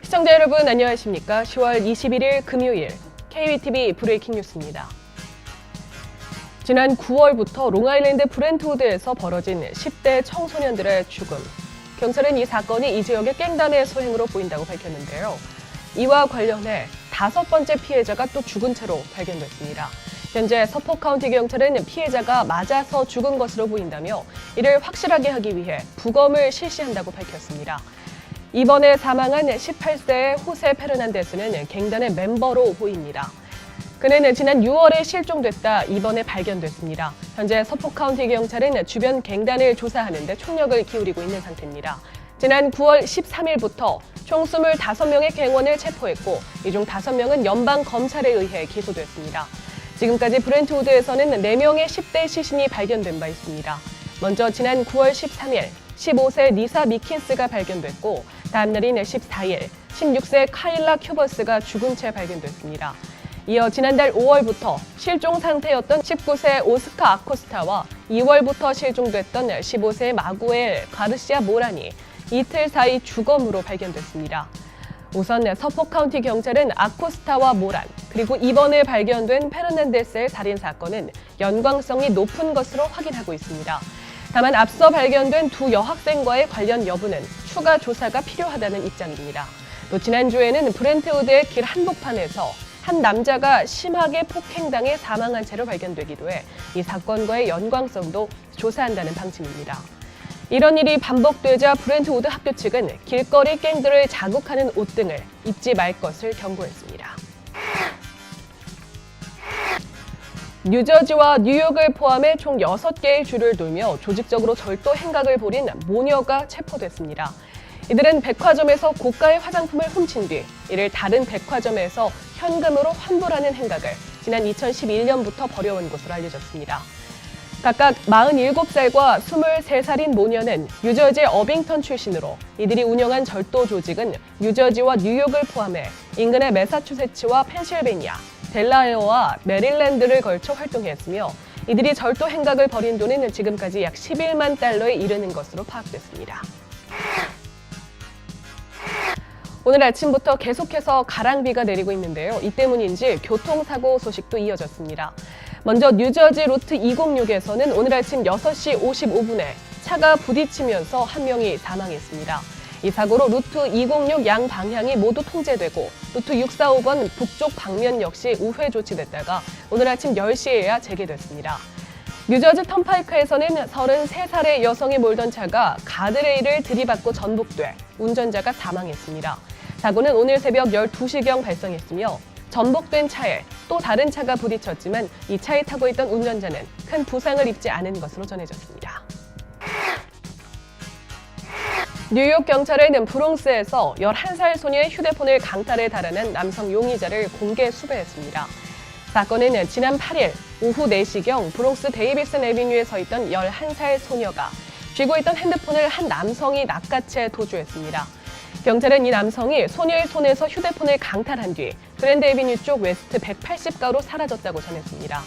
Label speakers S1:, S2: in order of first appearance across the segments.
S1: 시청자 여러분 안녕하십니까? 10월 21일 금요일 KBTV 브레이킹 뉴스입니다. 지난 9월부터 롱아일랜드 브렌트우드에서 벌어진 10대 청소년들의 죽음. 경찰은 이 사건이 이 지역의 갱단의 소행으로 보인다고 밝혔는데요. 이와 관련해 5번째 피해자가 또 죽은 채로 발견됐습니다. 현재 서포크 카운티 경찰은 피해자가 맞아서 죽은 것으로 보인다며 이를 확실하게 하기 위해 부검을 실시한다고 밝혔습니다. 이번에 사망한 18세의 호세 페르난데스는 갱단의 멤버로 보입니다. 그는 지난 6월에 실종됐다 이번에 발견됐습니다. 현재 서포크 카운티 경찰은 주변 갱단을 조사하는 데 총력을 기울이고 있는 상태입니다. 지난 9월 13일부터 총 25명의 갱원을 체포했고 이 중 5명은 연방검찰에 의해 기소됐습니다. 지금까지 브렌트우드에서는 4명의 10대 시신이 발견된 바 있습니다. 먼저 지난 9월 13일 15세 리사 미킨스가 발견됐고 다음 날인 14일 16세 카일라 큐버스가 죽은 채 발견됐습니다. 이어 지난달 5월부터 실종 상태였던 19세 오스카 아코스타와 2월부터 실종됐던 15세 마구엘 가르시아 모란이 이틀 사이 주검으로 발견됐습니다. 우선 서포크 카운티 경찰은 아코스타와 모란 그리고 이번에 발견된 페르난데스의 살인 사건은 연관성이 높은 것으로 확인하고 있습니다. 다만 앞서 발견된 두 여학생과의 관련 여부는 추가 조사가 필요하다는 입장입니다. 또 지난주에는 브렌트우드의 길 한복판에서 한 남자가 심하게 폭행당해 사망한 채로 발견되기도 해 이 사건과의 연관성도 조사한다는 방침입니다. 이런 일이 반복되자 브렌트우드 학교 측은 길거리 갱들을 자극하는 옷 등을 입지 말 것을 경고했습니다. 뉴저지와 뉴욕을 포함해 총 6개의 주를 돌며 조직적으로 절도 행각을 벌인 모녀가 체포됐습니다. 이들은 백화점에서 고가의 화장품을 훔친 뒤 이를 다른 백화점에서 현금으로 환불하는 행각을 지난 2011년부터 벌여온 것으로 알려졌습니다. 각각 47살과 23살인 모녀는 뉴저지의 어빙턴 출신으로 이들이 운영한 절도 조직은 뉴저지와 뉴욕을 포함해 인근의 매사추세츠와 펜실베니아, 델라웨어와 메릴랜드를 걸쳐 활동했으며 이들이 절도 행각을 벌인 돈은 지금까지 약 11만 달러에 이르는 것으로 파악됐습니다. 오늘 아침부터 계속해서 가랑비가 내리고 있는데요. 이 때문인지 교통사고 소식도 이어졌습니다. 먼저 뉴저지 루트 206에서는 오늘 아침 6시 55분에 차가 부딪히면서 한 명이 사망했습니다. 이 사고로 루트 206 양 방향이 모두 통제되고 루트 645번 북쪽 방면 역시 우회 조치됐다가 오늘 아침 10시에야 재개됐습니다. 뉴저지 턴파이크에서는 33살의 여성이 몰던 차가 가드레일을 들이받고 전복돼 운전자가 사망했습니다. 사고는 오늘 새벽 12시경 발생했으며 전복된 차에 또 다른 차가 부딪혔지만 이 차에 타고 있던 운전자는 큰 부상을 입지 않은 것으로 전해졌습니다. 뉴욕 경찰은 브롱스에서 11살 소녀의 휴대폰을 강탈해 달아난 남성 용의자를 공개 수배했습니다. 사건은 지난 8일 오후 4시경 브롱스 데이비슨 애비뉴에 서 있던 11살 소녀가 쥐고 있던 핸드폰을 한 남성이 낚아채 도주했습니다. 경찰은 이 남성이 소녀의 손에서 휴대폰을 강탈한 뒤 그랜드 애비뉴 쪽 웨스트 180가로 사라졌다고 전했습니다.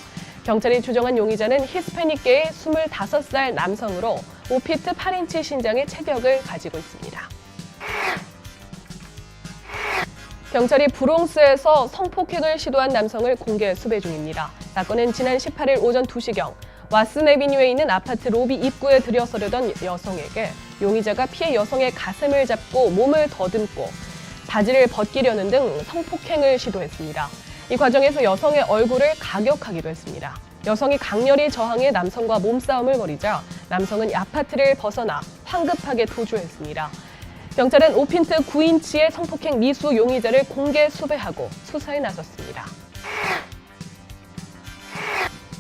S1: 경찰이 추정한 용의자는 히스패닉계의 25살 남성으로 5피트 8인치 신장의 체격을 가지고 있습니다. 경찰이 브롱스에서 성폭행을 시도한 남성을 공개 수배 중입니다. 사건은 지난 18일 오전 2시경 왓슨 애비뉴에 있는 아파트 로비 입구에 들여서려던 여성에게 용의자가 피해 여성의 가슴을 잡고 몸을 더듬고 바지를 벗기려는 등 성폭행을 시도했습니다. 이 과정에서 여성의 얼굴을 가격하기도 했습니다. 여성이 강렬히 저항해 남성과 몸싸움을 벌이자 남성은 아파트를 벗어나 황급하게 도주했습니다. 경찰은 5피트 9인치의 성폭행 미수 용의자를 공개 수배하고 수사에 나섰습니다.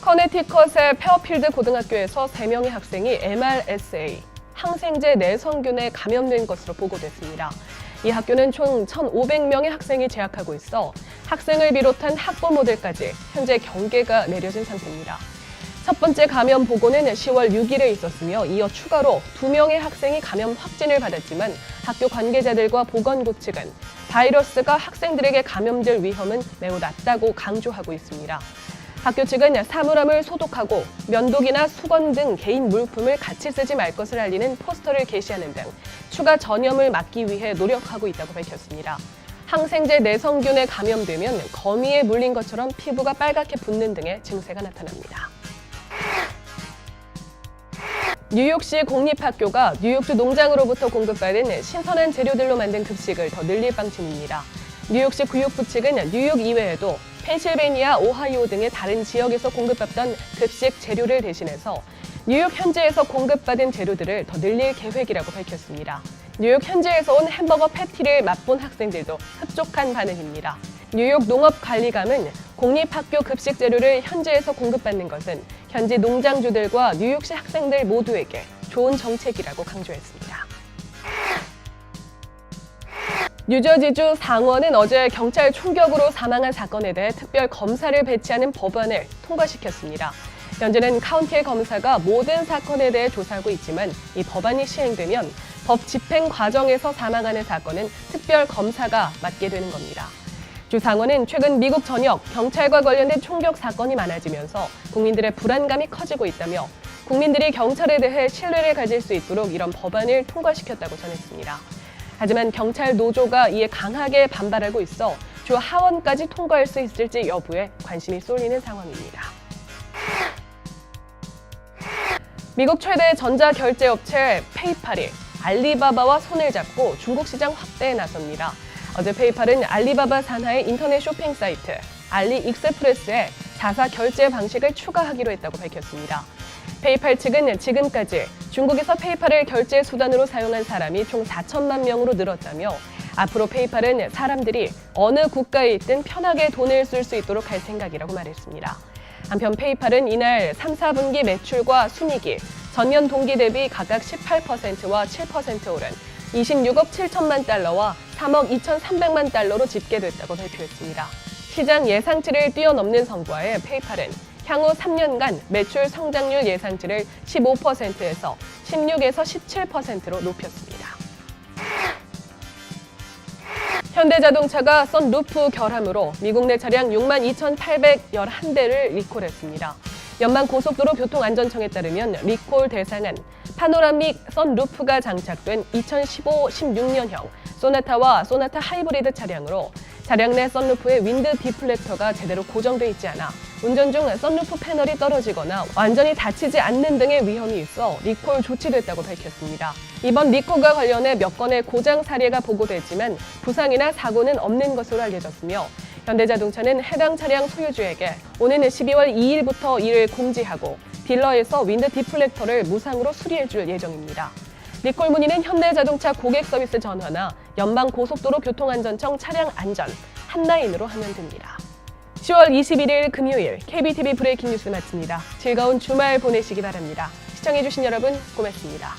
S1: 커네티컷의 페어필드 고등학교에서 3명의 학생이 MRSA, 항생제 내성균에 감염된 것으로 보고됐습니다. 이 학교는 총 1,500명의 학생이 재학하고 있어 학생을 비롯한 학부모들까지 현재 경계가 내려진 상태입니다. 첫 번째 감염 보고는 10월 6일에 있었으며 이어 추가로 2명의 학생이 감염 확진을 받았지만 학교 관계자들과 보건국 측은 바이러스가 학생들에게 감염될 위험은 매우 낮다고 강조하고 있습니다. 학교 측은 사물함을 소독하고 면도기나 수건 등 개인 물품을 같이 쓰지 말 것을 알리는 포스터를 게시하는 등 추가 전염을 막기 위해 노력하고 있다고 밝혔습니다. 항생제 내성균에 감염되면 거미에 물린 것처럼 피부가 빨갛게 붓는 등의 증세가 나타납니다. 뉴욕시 공립학교가 뉴욕주 농장으로부터 공급받은 신선한 재료들로 만든 급식을 더 늘릴 방침입니다. 뉴욕시 교육부 측은 뉴욕 이외에도 펜실베니아, 오하이오 등의 다른 지역에서 공급받던 급식 재료를 대신해서 뉴욕 현지에서 공급받은 재료들을 더 늘릴 계획이라고 밝혔습니다. 뉴욕 현지에서 온 햄버거 패티를 맛본 학생들도 흡족한 반응입니다. 뉴욕 농업관리감은 공립학교 급식 재료를 현지에서 공급받는 것은 현지 농장주들과 뉴욕시 학생들 모두에게 좋은 정책이라고 강조했습니다. 뉴저지주 상원은 어제 경찰 총격으로 사망한 사건에 대해 특별 검사를 배치하는 법안을 통과시켰습니다. 현재는 카운티 검사가 모든 사건에 대해 조사하고 있지만 이 법안이 시행되면 법 집행 과정에서 사망하는 사건은 특별 검사가 맡게 되는 겁니다. 주 상원은 최근 미국 전역 경찰과 관련된 총격 사건이 많아지면서 국민들의 불안감이 커지고 있다며 국민들이 경찰에 대해 신뢰를 가질 수 있도록 이런 법안을 통과시켰다고 전했습니다. 하지만 경찰 노조가 이에 강하게 반발하고 있어 주 하원까지 통과할 수 있을지 여부에 관심이 쏠리는 상황입니다. 미국 최대 전자결제업체 페이팔이 알리바바와 손을 잡고 중국 시장 확대에 나섭니다. 어제 페이팔은 알리바바 산하의 인터넷 쇼핑 사이트 알리익스프레스에 자사 결제 방식을 추가하기로 했다고 밝혔습니다. 페이팔 측은 지금까지 중국에서 페이팔을 결제 수단으로 사용한 사람이 총 4천만 명으로 늘었다며 앞으로 페이팔은 사람들이 어느 국가에 있든 편하게 돈을 쓸 수 있도록 할 생각이라고 말했습니다. 한편 페이팔은 이날 3, 4분기 매출과 순이익이 전년 동기 대비 각각 18%와 7% 오른 26억 7천만 달러와 3억 2,300만 달러로 집계됐다고 발표했습니다. 시장 예상치를 뛰어넘는 성과에 페이팔은 향후 3년간 매출 성장률 예상치를 15%에서 16에서 17%로 높였습니다. 현대자동차가 썬루프 결함으로 미국 내 차량 62,811대를 리콜했습니다. 연방고속도로 교통안전청에 따르면 리콜 대상은 파노라믹 썬루프가 장착된 2015-16년형 소나타와 소나타 하이브리드 차량으로 차량 내 썬루프의 윈드 디플렉터가 제대로 고정돼 있지 않아 운전 중 썬루프 패널이 떨어지거나 완전히 닫히지 않는 등의 위험이 있어 리콜 조치됐다고 밝혔습니다. 이번 리콜과 관련해 몇 건의 고장 사례가 보고됐지만 부상이나 사고는 없는 것으로 알려졌으며 현대자동차는 해당 차량 소유주에게 오는 12월 2일부터 이를 공지하고 딜러에서 윈드 디플렉터를 무상으로 수리해줄 예정입니다. 리콜 문의는 현대자동차 고객서비스 전화나 연방고속도로 교통안전청 차량 안전 핫라인으로 하면 됩니다. 10월 21일 금요일 KBTV 브레이킹 뉴스 마칩니다. 즐거운 주말 보내시기 바랍니다. 시청해주신 여러분 고맙습니다.